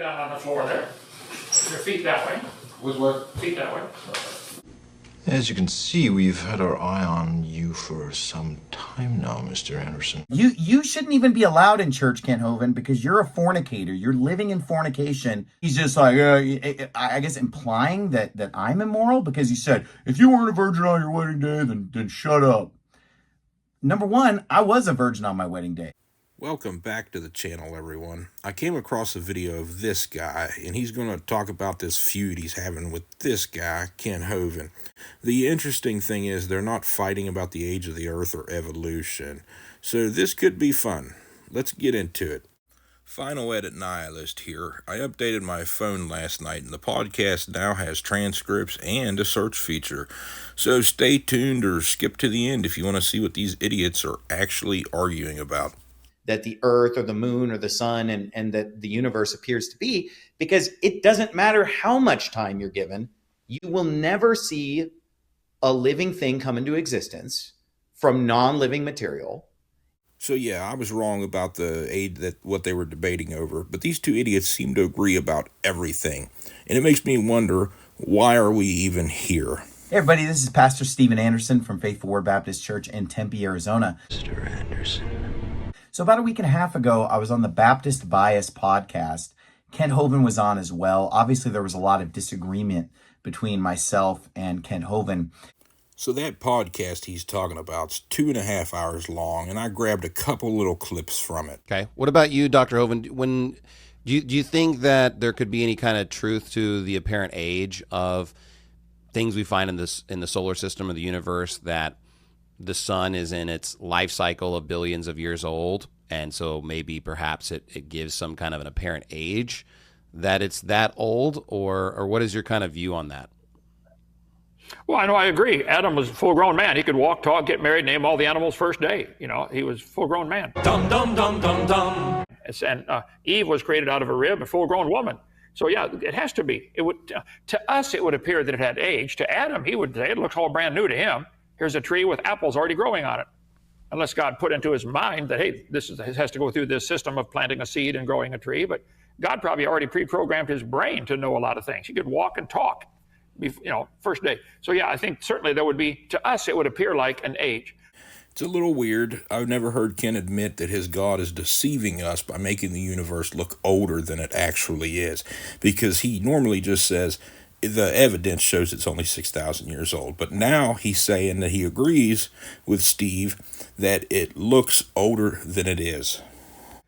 down on the floor there. Your feet that way. With what? Feet that way. As you can see, we've had our eye on you for some time now, Mr. Anderson. You shouldn't even be allowed in church, Kent Hovind, because you're a fornicator. You're living in fornication. He's just like, I guess implying that I'm immoral because he said, if you weren't a virgin on your wedding day, then shut up. Number one, I was a virgin on my wedding day. Welcome back to the channel, everyone. I came across a video of this guy, and he's going to talk about this feud he's having with this guy, Kent Hovind. The interesting thing is they're not fighting about the age of the earth or evolution, so this could be fun. Let's get into it. Final Edit Nihilist here. I updated my phone last night, and the podcast now has transcripts and a search feature. So stay tuned or skip to the end if you want to see what these idiots are actually arguing about. That the earth or the moon or the sun and that the universe appears to be, because it doesn't matter how much time you're given, you will never see a living thing come into existence from non-living material. So yeah, I was wrong about the age that what they were debating over, but these two idiots seem to agree about everything. And it makes me wonder, why are we even here? Hey everybody, this is Pastor Stephen Anderson from Faithful Word Baptist Church in Tempe, Arizona. Mr. Anderson. So about a week and a half ago, I was on the Baptist Bias podcast. Kent Hovind was on as well. Obviously, there was a lot of disagreement between myself and Kent Hovind. So that podcast he's talking about is 2.5 hours long, and I grabbed a couple little clips from it. Okay. What about you, Dr. Hovind? When do you think that there could be any kind of truth to the apparent age of things we find in the solar system or the universe, that the sun is in its life cycle of billions of years old, and so maybe perhaps it gives some kind of an apparent age that it's that old, or what is your kind of view on that? Well, I know, I agree. Adam was a full-grown man. He could walk, talk, get married, name all the animals first day. You know, he was a full-grown man. Dum, dum, dum, dum, dum. And Eve was created out of a rib, a full-grown woman. So yeah, it has to be. It would, to us, it would appear that it had age. To Adam, he would say it looks all brand new to him. Here's a tree with apples already growing on it. Unless God put into his mind that, hey, this has to go through this system of planting a seed and growing a tree. But God probably already pre-programmed his brain to know a lot of things. He could walk and talk, first day. So yeah, I think certainly there would be, to us, it would appear like an age. It's a little weird. I've never heard Ken admit that his God is deceiving us by making the universe look older than it actually is, because he normally just says, the evidence shows it's only 6,000 years old. But now he's saying that he agrees with Steve that it looks older than it is.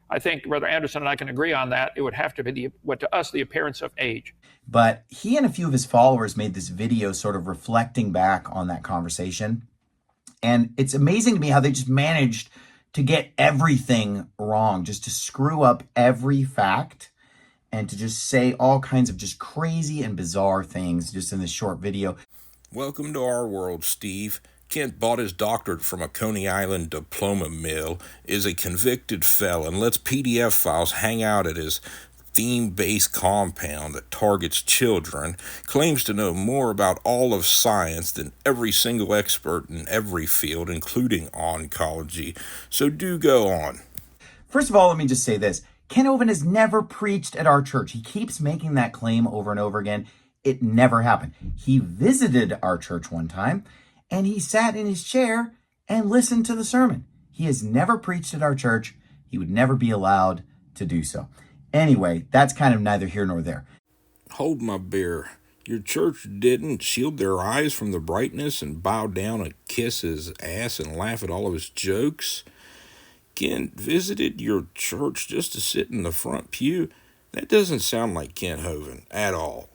I think Brother Anderson and I can agree on that. It would have to be, to us, the appearance of age. But he and a few of his followers made this video sort of reflecting back on that conversation. And it's amazing to me how they just managed to get everything wrong, just to screw up every fact and to just say all kinds of just crazy and bizarre things just in this short video. Welcome to our world, Steve. Kent bought his doctorate from a Coney Island diploma mill, is a convicted felon, lets PDF files hang out at his theme-based compound that targets children, claims to know more about all of science than every single expert in every field, including oncology. So do go on. First of all, let me just say this. Kent Hovind has never preached at our church. He keeps making that claim over and over again. It never happened. He visited our church one time, and he sat in his chair and listened to the sermon. He has never preached at our church. He would never be allowed to do so. Anyway, that's kind of neither here nor there. Hold my beer. Your church didn't shield their eyes from the brightness and bow down and kiss his ass and laugh at all of his jokes? Kent visited your church just to sit in the front pew? That doesn't sound like Kent Hovind at all.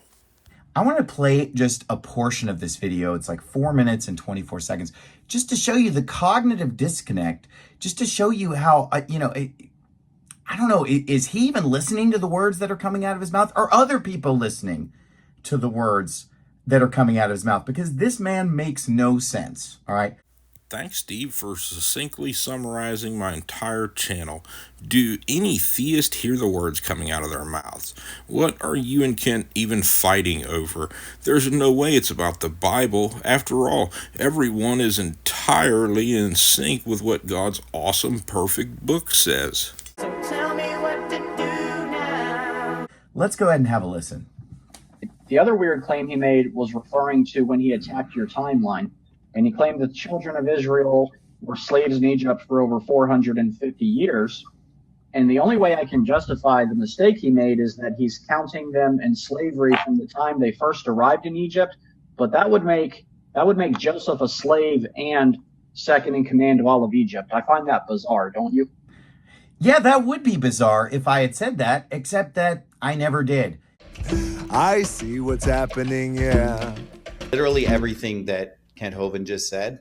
I want to play just a portion of this video. It's like 4 minutes and 24 seconds, just to show you the cognitive disconnect, just to show you how, I don't know, is he even listening to the words that are coming out of his mouth? Or other people listening to the words that are coming out of his mouth? Because this man makes no sense, all right? Thanks, Steve, for succinctly summarizing my entire channel. Do any theist hear the words coming out of their mouths? What are you and Kent even fighting over? There's no way it's about the Bible. After all, everyone is entirely in sync with what God's awesome, perfect book says. So tell me what to do now. Let's go ahead and have a listen. The other weird claim he made was referring to when he attacked your timeline. And he claimed the children of Israel were slaves in Egypt for over 450 years. And the only way I can justify the mistake he made is that he's counting them in slavery from the time they first arrived in Egypt. But that would make Joseph a slave and second in command of all of Egypt. I find that bizarre, don't you? Yeah, that would be bizarre if I had said that, except that I never did. I see what's happening, yeah. Literally everything that Kent Hovind just said,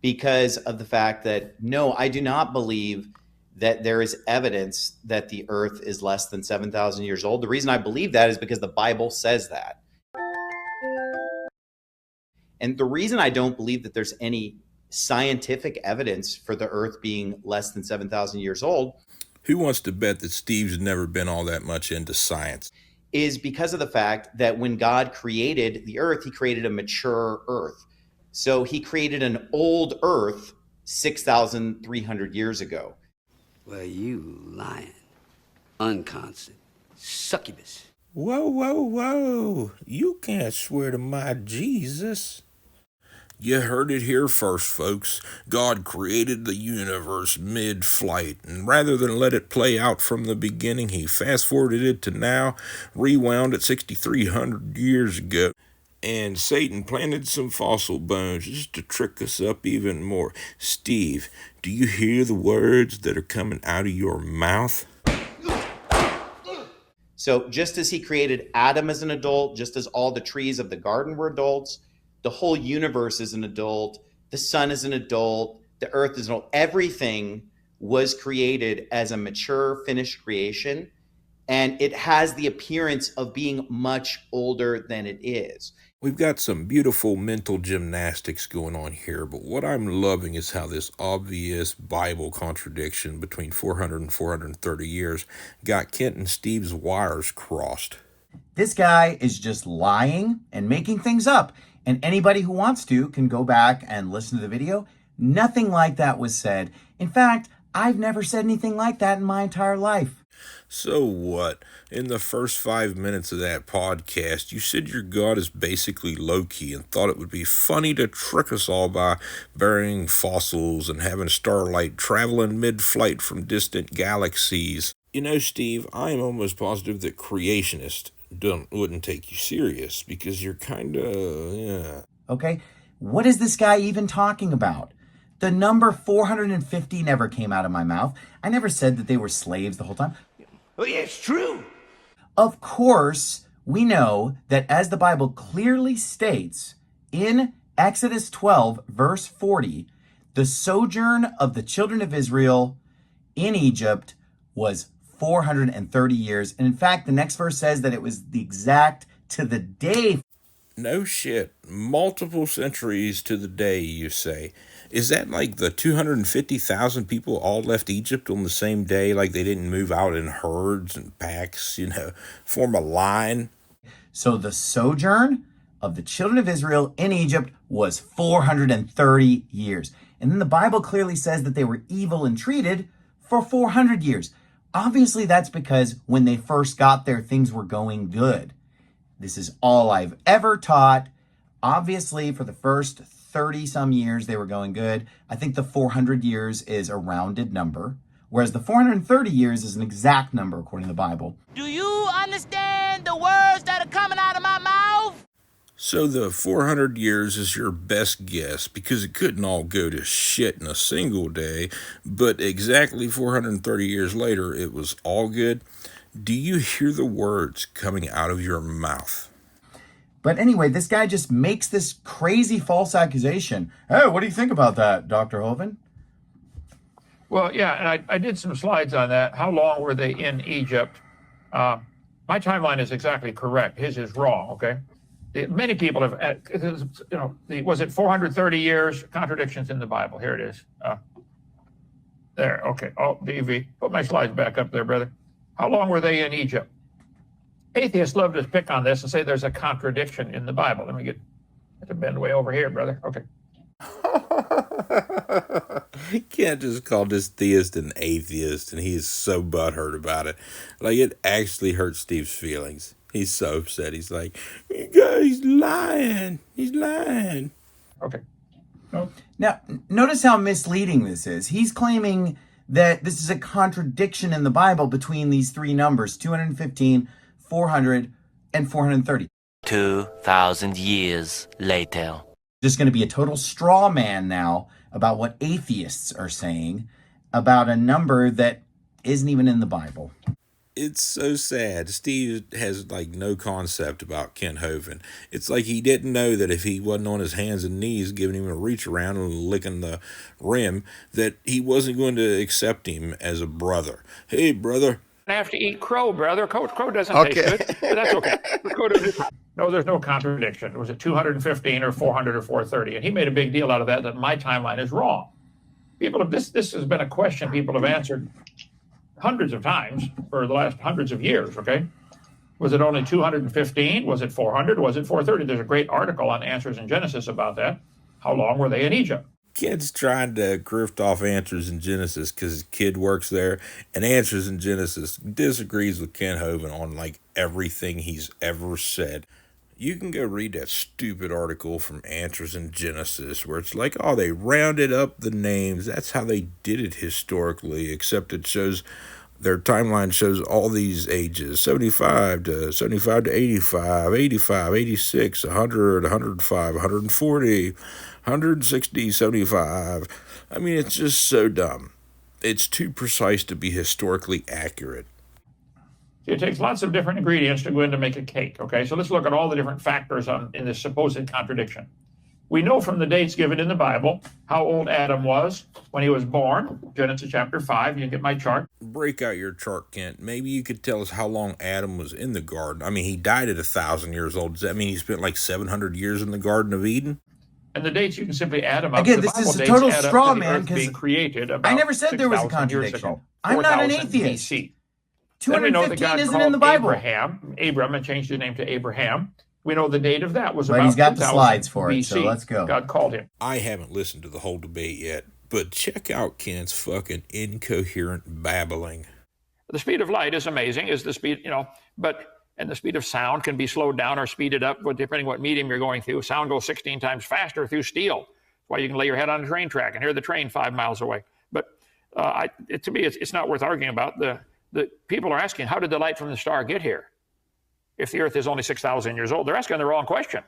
because of the fact that, no, I do not believe that there is evidence that the earth is less than 7,000 years old. The reason I believe that is because the Bible says that. And the reason I don't believe that there's any scientific evidence for the earth being less than 7,000 years old. Who wants to bet that Steve's never been all that much into science? Is because of the fact that when God created the earth, he created a mature earth. So he created an old earth 6,300 years ago. Well, you lying, unconstant, succubus. Whoa, whoa, whoa. You can't swear to my Jesus. You heard it here first, folks. God created the universe mid-flight, and rather than let it play out from the beginning, he fast-forwarded it to now, rewound it 6,300 years ago. And Satan planted some fossil bones just to trick us up even more. Steve, do you hear the words that are coming out of your mouth? So just as he created Adam as an adult, just as all the trees of the garden were adults, the whole universe is an adult, the sun is an adult, the earth is an adult. Everything was created as a mature, finished creation, and it has the appearance of being much older than it is. We've got some beautiful mental gymnastics going on here, but what I'm loving is how this obvious Bible contradiction between 400 and 430 years got Kent and Steve's wires crossed. This guy is just lying and making things up. And anybody who wants to can go back and listen to the video. Nothing like that was said. In fact, I've never said anything like that in my entire life. So what? In the first 5 minutes of that podcast, you said your God is basically low-key and thought it would be funny to trick us all by burying fossils and having starlight traveling mid-flight from distant galaxies. You know, Steve, I am almost positive that creationists wouldn't take you serious because you're yeah. Okay, what is this guy even talking about? The number 450 never came out of my mouth. I never said that they were slaves the whole time. Oh, yeah, it's true. Of course, we know that as the Bible clearly states in Exodus 12, verse 40, the sojourn of the children of Israel in Egypt was 430 years. And in fact, the next verse says that it was the exact to the day. No shit. Multiple centuries to the day, you say. Is that like the 250,000 people all left Egypt on the same day, like they didn't move out in herds and packs, form a line? So the sojourn of the children of Israel in Egypt was 430 years. And then the Bible clearly says that they were evil and treated for 400 years. Obviously, that's because when they first got there, things were going good. This is all I've ever taught. Obviously, for the first 30-some years, they were going good. I think the 400 years is a rounded number, whereas the 430 years is an exact number according to the Bible. Do you understand the words that are coming out of my mouth? So the 400 years is your best guess because it couldn't all go to shit in a single day, but exactly 430 years later, it was all good. Do you hear the words coming out of your mouth? But anyway, this guy just makes this crazy false accusation. Hey, what do you think about that, Dr. Hovind? Well, yeah, and I did some slides on that. How long were they in Egypt? My timeline is exactly correct. His is wrong, okay? Many people have, was it 430 years? Contradictions in the Bible. Here it is. There, okay. Oh, DV. Put my slides back up there, brother. How long were they in Egypt? Atheists love to pick on this and say there's a contradiction in the Bible. Let me get to bend way over here, brother. Okay. Kent just called this theist an atheist, and he is so butthurt about it. Like, it actually hurts Steve's feelings. He's so upset. He's like, he's lying. He's lying. Okay. Now, notice how misleading this is. He's claiming that this is a contradiction in the Bible between these three numbers, 215, 400, and 430. 2,000 years later. Just going to be a total straw man now about what atheists are saying about a number that isn't even in the Bible. It's so sad. Steve has like no concept about Ken Hovind. It's like he didn't know that if he wasn't on his hands and knees giving him a reach around and licking the rim, that he wasn't going to accept him as a brother. Hey, brother. I have to eat crow, brother. Crow doesn't taste good, but that's okay. No, there's no contradiction. Was it 215 or 400 or 430? And he made a big deal out of that my timeline is wrong. This has been a question people have answered hundreds of times for the last hundreds of years, okay? Was it only 215? Was it 400? Was it 430? There's a great article on Answers in Genesis about that. How long were they in Egypt? Kid's trying to grift off Answers in Genesis because his kid works there, and Answers in Genesis disagrees with Ken Hovind on like everything he's ever said. You can go read that stupid article from Answers in Genesis where it's like, oh, they rounded up the names. That's how they did it historically, except it shows their timeline shows all these ages, 75 to 85, 85, 86, 100, 105, 140, 160, 75. I mean, it's just so dumb. It's too precise to be historically accurate. It takes lots of different ingredients to go in to make a cake, okay? So let's look at all the different factors in this supposed contradiction. We know from the dates given in the Bible how old Adam was when he was born. Genesis chapter 5, you can get my chart. Break out your chart, Kent. Maybe you could tell us how long Adam was in the garden. I mean, he died at 1,000 years old. Does that mean he spent like 700 years in the Garden of Eden? And the dates, you can simply add them up. Again, The this Bible is a dates total add up straw to the man earth being because created about I never said there was a 6,000 years contradiction. ago, I'm not an 4,000 atheist. BC. Then we know that 215 God isn't called in the Bible. Abram, and changed his name to Abraham. We know the date of that was But about he's got the 2000 slides for it, BC. so let's go. God called him. I haven't listened to the whole debate yet, but check out Kent's fucking incoherent babbling. The speed of light is amazing, is the speed, and the speed of sound can be slowed down or speeded up, depending what medium you're going through. Sound goes 16 times faster through steel. That's why you can lay your head on a train track and hear the train 5 miles away. But to me, it's not worth arguing about. The people are asking, how did the light from the star get here? If the earth is only 6,000 years old, they're asking the wrong question.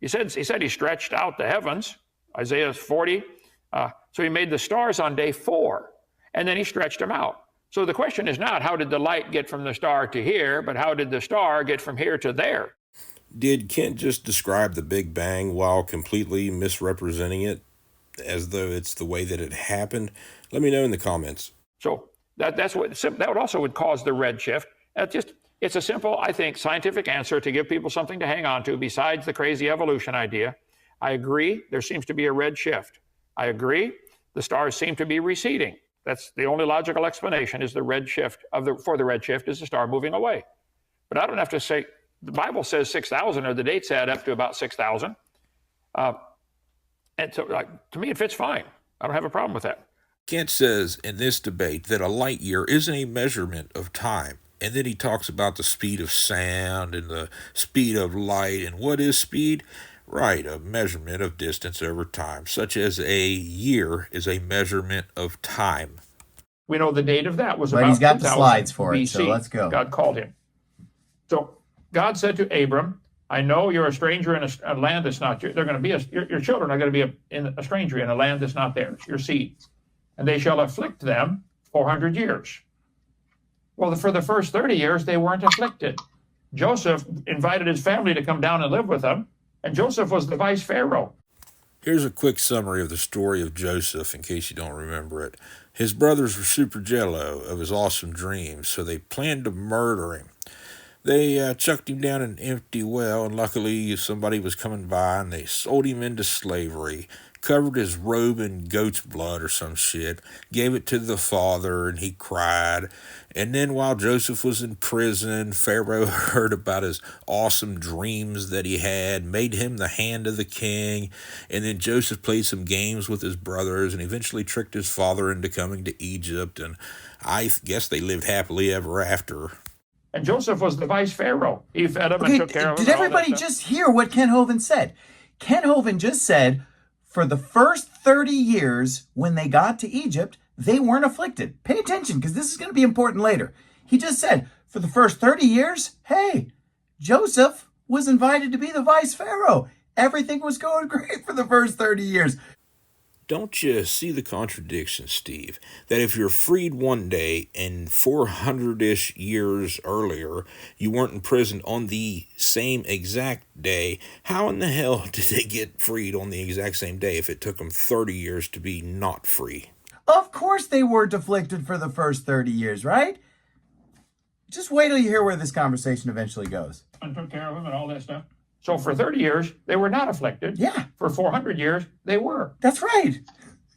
He said he stretched out the heavens, Isaiah 40. So he made the stars on day 4, and then he stretched them out. So the question is not how did the light get from the star to here, but how did the star get from here to there? Did Kent just describe the Big Bang while completely misrepresenting it as though it's the way that it happened? Let me know in the comments. So that would also cause the redshift. It's a simple, I think, scientific answer to give people something to hang on to besides the crazy evolution idea. I agree, there seems to be a red shift. I agree, the stars seem to be receding. That's the only logical explanation is the red shift for the red shift is the star moving away. But I don't have to say, the Bible says 6,000, or the dates add up to about 6,000. And so to me, it fits fine. I don't have a problem with that. Kent says in this debate that a light year isn't a measurement of time. And then he talks about the speed of sound and the speed of light. And what is speed? Right, a measurement of distance over time, such as a year is a measurement of time. We know the date of that was But about he's got the 2000 slides for BC. it, so let's go. God called him. So God said to Abram, I know you're a stranger in a land that's not yours. They're going to be your children are going to be a stranger in a land that's not theirs, your seed. And they shall afflict them 400 years. Well, for the first 30 years, they weren't afflicted. Joseph invited his family to come down and live with them, and Joseph was the vice pharaoh. Here's a quick summary of the story of Joseph in case you don't remember it. His brothers were super jello of his awesome dreams, so they planned to murder him. They chucked him down an empty well, and luckily somebody was coming by, and they sold him into slavery, covered his robe in goat's blood or some shit, gave it to the father, and he cried. And then while Joseph was in prison, Pharaoh heard about his awesome dreams that he had, made him the hand of the king, and then Joseph played some games with his brothers and eventually tricked his father into coming to Egypt, and I guess they lived happily ever after. And Joseph was the vice pharaoh. He fed him and took care of him. Did everybody just hear what Ken Hovind said? Ken Hovind just said, for the first 30 years when they got to Egypt, they weren't afflicted. Pay attention, because this is going to be important later. He just said, for the first 30 years, hey, Joseph was invited to be the vice pharaoh. Everything was going great for the first 30 years. Don't you see the contradiction, Steve? That if you're freed one day and 400-ish years earlier you weren't imprisoned on the same exact day, how in the hell did they get freed on the exact same day if it took them 30 years to be not free? Of course they weren't afflicted for the first 30 years, right? Just wait till you hear where this conversation eventually goes. And took care of him and all that stuff. So for 30 years, they were not afflicted. Yeah. For 400 years, they were. That's right.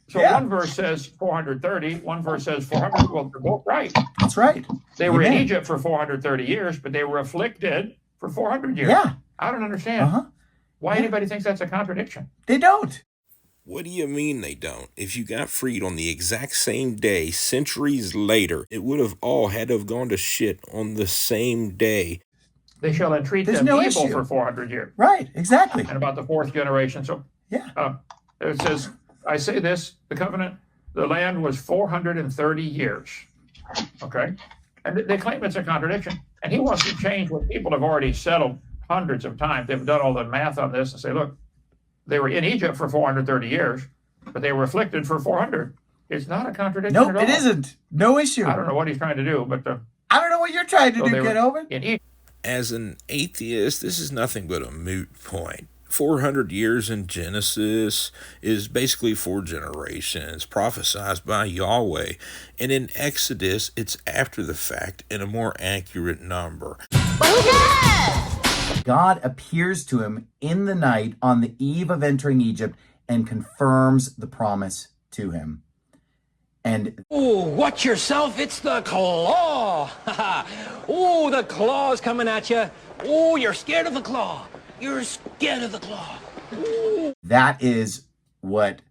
So one verse says 430, one verse says 400. Well, they're both right. That's right. They were in Egypt for 430 years, but they were afflicted for 400 years. Yeah. I don't understand why anybody thinks that's a contradiction. They don't. What do you mean they don't? If you got freed on the exact same day, centuries later, it would have all had to have gone to shit on the same day. They shall entreat There's them no evil issue. for 400 years. Right, exactly. And about the fourth generation. So it says, I say this, the covenant, the land was 430 years. Okay? And they claim it's a contradiction. And he wants to change what people have already settled hundreds of times. They've done all the math on this and say, look, they were in Egypt for 430 years, but they were afflicted for 400. It's not a contradiction at all. Nope, it isn't. No issue. I don't know what he's trying to do, but... I don't know what you're trying to do, Ken Hovind. In Egypt. As an atheist, this is nothing but a moot point. 400 years in Genesis is basically 4 generations prophesied by Yahweh. And in Exodus, it's after the fact and a more accurate number. God appears to him in the night on the eve of entering Egypt and confirms the promise to him. And oh, watch yourself, it's the claw. Oh, the claw's coming at you. Oh, you're scared of the claw. You're scared of the claw. Ooh. That is what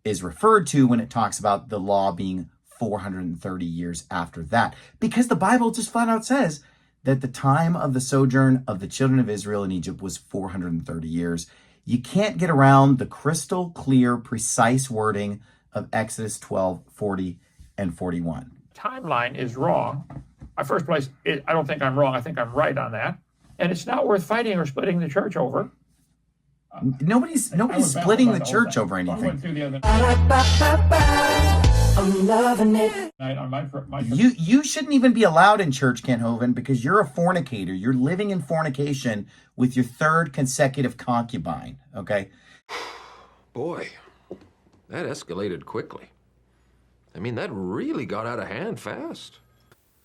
is referred to when it talks about the law being 430 years after that. Because the Bible just flat out says that the time of the sojourn of the children of Israel in Egypt was 430 years. You can't get around the crystal clear, precise wording of Exodus 12, 40, and 41. Timeline is wrong. First place, I don't think I'm wrong. I think I'm right on that. And it's not worth fighting or splitting the church over. Nobody's splitting the church over anything. I'm loving it. You shouldn't even be allowed in church, Ken Hovind, because you're a fornicator. You're living in fornication with your third consecutive concubine, okay? Boy, that escalated quickly. I mean, that really got out of hand fast.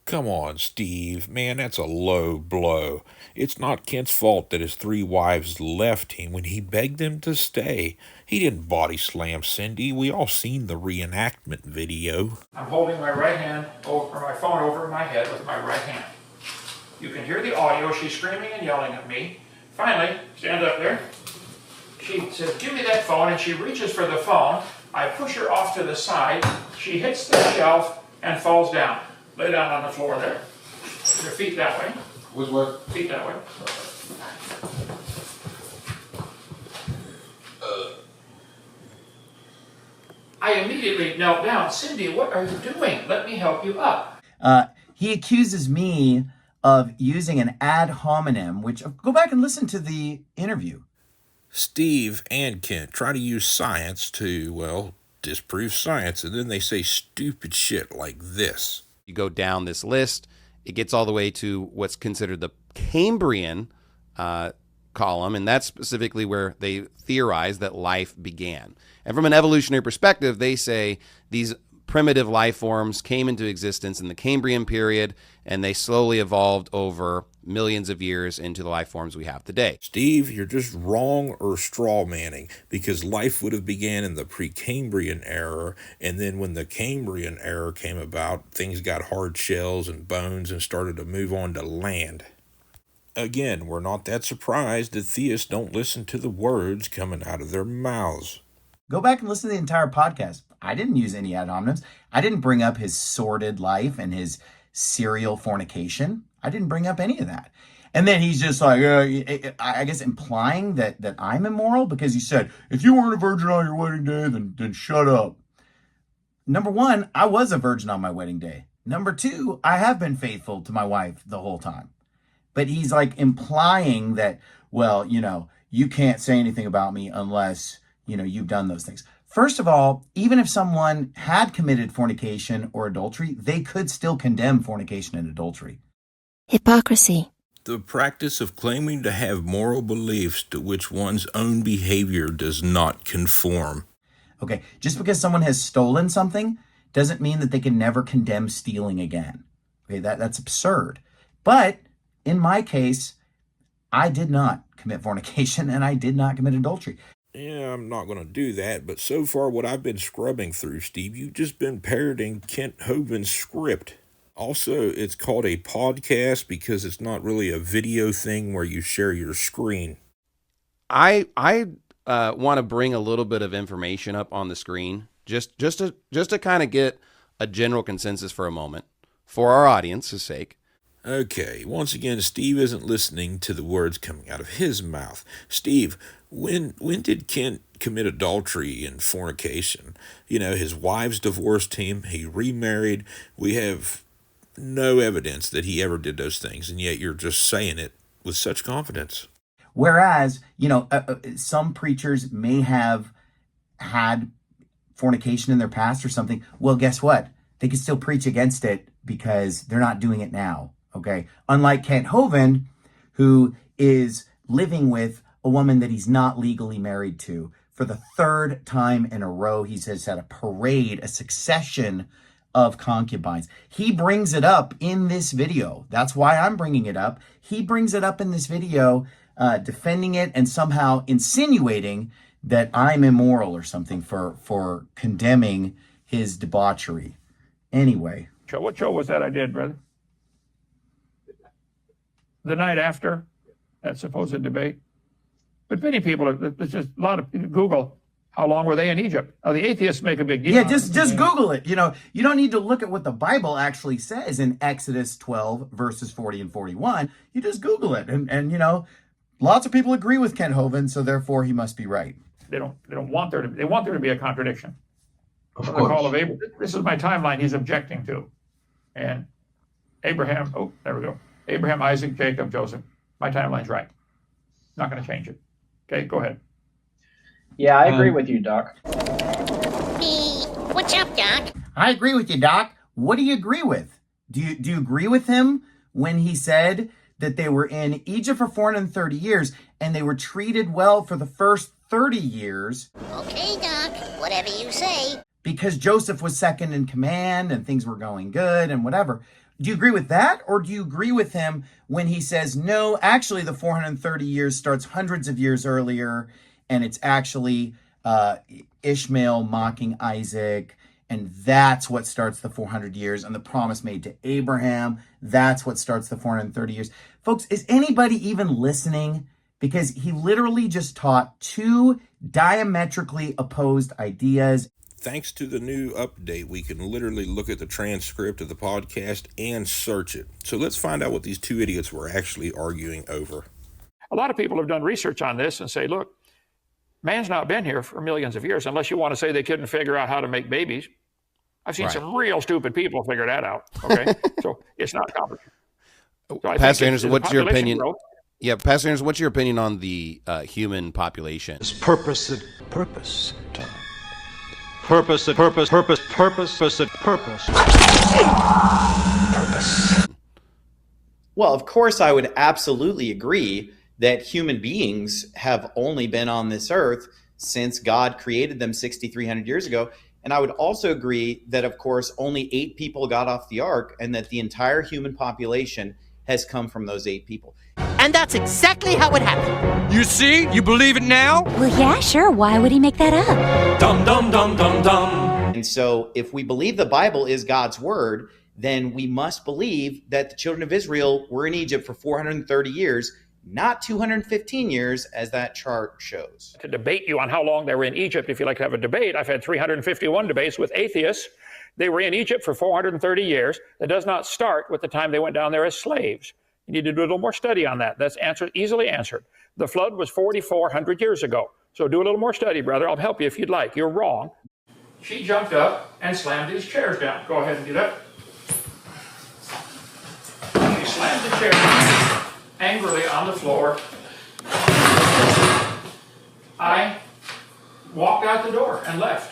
Come on, Steve. Man, that's a low blow. It's not Kent's fault that his 3 wives left him when he begged them to stay. He didn't body slam Cindy. We all seen the reenactment video. I'm holding my right hand over my phone over my head with my right hand. You can hear the audio. She's screaming and yelling at me. Finally, stand up there. She says, give me that phone, and she reaches for the phone. I push her off to the side. She hits the shelf and falls down. Lay down on the floor there. Your feet that way. With what? Feet that way. I immediately knelt down. Cindy, what are you doing? Let me help you up. He accuses me of using an ad hominem, which, go back and listen to the interview. Steve and Kent try to use science to, well, disprove science, and then they say stupid shit like this. You go down this list, it gets all the way to what's considered the Cambrian column, and that's specifically where they theorize that life began. And from an evolutionary perspective, they say these primitive life forms came into existence in the Cambrian period, and they slowly evolved over millions of years into the life forms we have today. Steve, you're just wrong or straw manning, because life would have began in the Precambrian era, and then when the Cambrian era came about, things got hard shells and bones and started to move on to land. Again, we're not that surprised that theists don't listen to the words coming out of their mouths. Go back and listen to the entire podcast. I didn't use any ad hominems. I didn't bring up his sordid life and his serial fornication. I didn't bring up any of that. And then he's just like, I guess implying that I'm immoral because he said, if you weren't a virgin on your wedding day, then shut up. Number one, I was a virgin on my wedding day. Number two, I have been faithful to my wife the whole time. But he's like implying that, well, you can't say anything about me unless, you've done those things. First of all, even if someone had committed fornication or adultery, they could still condemn fornication and adultery. Hypocrisy. The practice of claiming to have moral beliefs to which one's own behavior does not conform. Okay, just because someone has stolen something doesn't mean that they can never condemn stealing again. Okay, that's absurd. But in my case, I did not commit fornication and I did not commit adultery. Yeah, I'm not going to do that, but so far what I've been scrubbing through, Steve, you've just been parroting Kent Hovind's script. Also, it's called a podcast because it's not really a video thing where you share your screen. I want to bring a little bit of information up on the screen, just to kind of get a general consensus for a moment, for our audience's sake. Okay, once again, Steve isn't listening to the words coming out of his mouth. Steve, when did Kent commit adultery and fornication? His wives divorced him, he remarried. We have no evidence that he ever did those things, and yet you're just saying it with such confidence. Whereas, some preachers may have had fornication in their past or something. Well, guess what? They can still preach against it because they're not doing it now. Okay. Unlike Kent Hovind, who is living with a woman that he's not legally married to for the third time in a row. He says had a parade, a succession of concubines. He brings it up in this video. That's why I'm bringing it up. He brings it up in this video, defending it and somehow insinuating that I'm immoral or something for condemning his debauchery. Anyway. What show was that I did, brother? The night after that supposed debate. But many people, there's just a lot of Google, how long were they in Egypt? Now, the atheists make a big deal. Yeah, just Google it. You don't need to look at what the Bible actually says in Exodus 12, verses 40 and 41. You just Google it. And lots of people agree with Kent Hovind, so therefore he must be right. They want there to be a contradiction. Of course. The call of Abraham. This is my timeline he's objecting to. And Abraham, there we go. Abraham, Isaac, Jacob, Joseph. My timeline's right. Not going to change it. Okay, go ahead. Yeah, I agree with you, Doc. What's up, Doc? I agree with you, Doc. What do you agree with? Do you agree with him when he said that they were in Egypt for 430 years and they were treated well for the first 30 years? Okay, Doc. Whatever you say. Because Joseph was second in command and things were going good and whatever. Do you agree with that? Or do you agree with him when he says, no, actually the 430 years starts hundreds of years earlier and it's actually Ishmael mocking Isaac, and that's what starts the 400 years, and the promise made to Abraham, that's what starts the 430 years. Folks, is anybody even listening? Because he literally just taught two diametrically opposed ideas. Thanks to the new update, we can literally look at the transcript of the podcast and search it. So let's find out what these two idiots were actually arguing over. A lot of people have done research on this and say, look, man's not been here for millions of years, unless you want to say they couldn't figure out how to make babies. I've seen some real stupid people figure that out, okay? So it's not complicated. So Pastor Anderson, what's your opinion? Yeah, Pastor Anderson, what's your opinion on the human population? Purpose. Well, of course, I would absolutely agree that human beings have only been on this earth since God created them 6,300 years ago. And I would also agree that, of course, only 8 people got off the ark and that the entire human population has come from those 8 people. And that's exactly how it happened. You see? You believe it now? Well, yeah, sure. Why would he make that up? Dum, dum, dum, dum, dum. And so if we believe the Bible is God's word, then we must believe that the children of Israel were in Egypt for 430 years, not 215 years, as that chart shows. To debate you on how long they were in Egypt, if you like to have a debate, I've had 351 debates with atheists. They were in Egypt for 430 years. That does not start with the time they went down there as slaves. You need to do a little more study on that. That's easily answered. The flood was 4,400 years ago. So do a little more study, brother. I'll help you if you'd like. You're wrong. She jumped up and slammed these chairs down. Go ahead and get up. She slammed the chairs angrily on the floor. I walked out the door and left.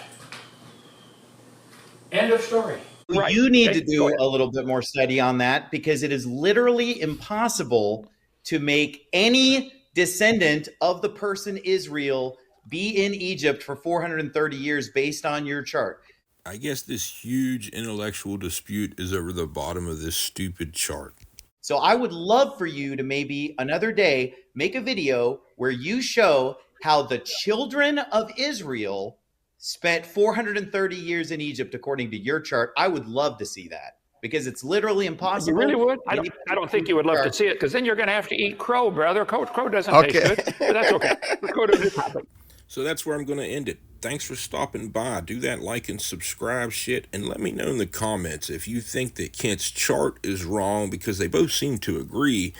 End of story. Right. You need to do a little bit more study on that, because it is literally impossible to make any descendant of the person Israel be in Egypt for 430 years based on your chart. I guess this huge intellectual dispute is over the bottom of this stupid chart. So I would love for you to maybe another day make a video where you show how the children of Israel spent 430 years in Egypt according to your chart. I would love to see that, because it's literally impossible. You really would? I don't think you would love to see it, because then you're going to have to eat crow, brother. Crow doesn't taste good, but that's okay. Let's go to the topic. So that's where I'm going to end it. Thanks for stopping by. Do that like and subscribe shit, and let me know in the comments if you think that Kent's chart is wrong, because they both seem to agree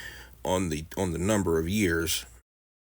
on the number of years.